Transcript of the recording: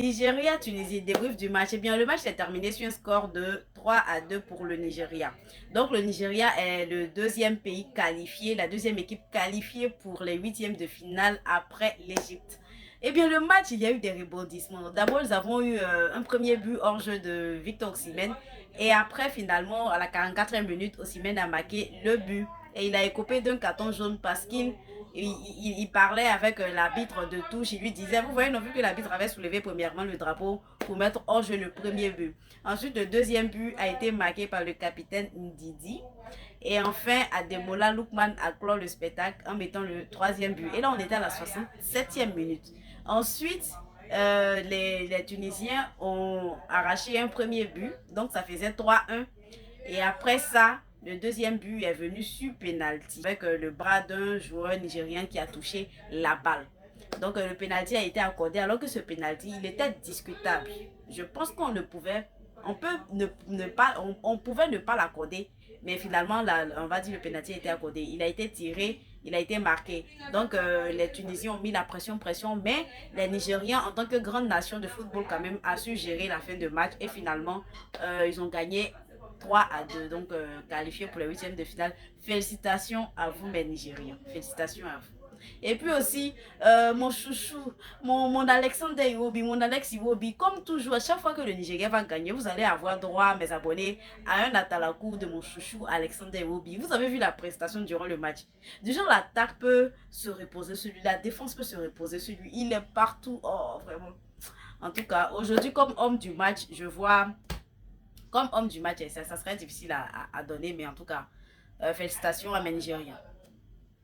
Nigeria, Tunisie, débrief du match. Eh bien, le match s'est terminé sur un score de 3-2 pour le Nigeria. Donc, le Nigeria est le deuxième pays qualifié, la deuxième équipe qualifiée pour les huitièmes de finale après l'Égypte. Eh bien, le match, il y a eu des rebondissements. D'abord, nous avons eu un premier but hors jeu de Victor Osimhen. Et après, finalement, à la 44e minute, Osimhen a marqué le but. Et il a écopé d'un carton jaune parce qu'il parlait avec l'arbitre de touche. Il lui disait, vous voyez, on a vu que l'arbitre avait soulevé premièrement le drapeau pour mettre hors jeu le premier but. Ensuite, le deuxième but a été marqué par le capitaine Ndidi. Et enfin, Ademola Lookman a clos le spectacle en mettant le troisième but. Et là, on était à la 67e minute. Ensuite, les Tunisiens ont arraché un premier but. Donc, ça faisait 3-1. Et après ça, le deuxième but est venu sur penalty avec le bras d'un joueur nigérien qui a touché la balle. Donc le penalty a été accordé alors que ce penalty, il était discutable. Je pense qu'on ne pouvait, on peut ne pas, on pouvait ne pas l'accorder, mais finalement, là, on va dire le penalty a été accordé. Il a été tiré, il a été marqué. Donc les Tunisiens ont mis la pression, mais les Nigériens, en tant que grande nation de football, quand même, a su gérer la fin de match et finalement, ils ont gagné 3-2, donc qualifié pour les huitièmes de finale. Félicitations à vous, mes Nigériens. Félicitations à vous. Et puis aussi, mon chouchou, mon Alexander Iwobi, mon Alex Iwobi, comme toujours, à chaque fois que le Nigeria va gagner, vous allez avoir droit, mes abonnés, à un atalakou de mon chouchou Alexander Iwobi. Vous avez vu la prestation durant le match. Du genre, l'attaque peut se reposer sur lui, la défense peut se reposer sur lui. Il est partout. Oh, vraiment. En tout cas, aujourd'hui, comme homme du match, je vois comme homme du match, ça serait difficile à donner, mais en tout cas, félicitations à mes Nigériens.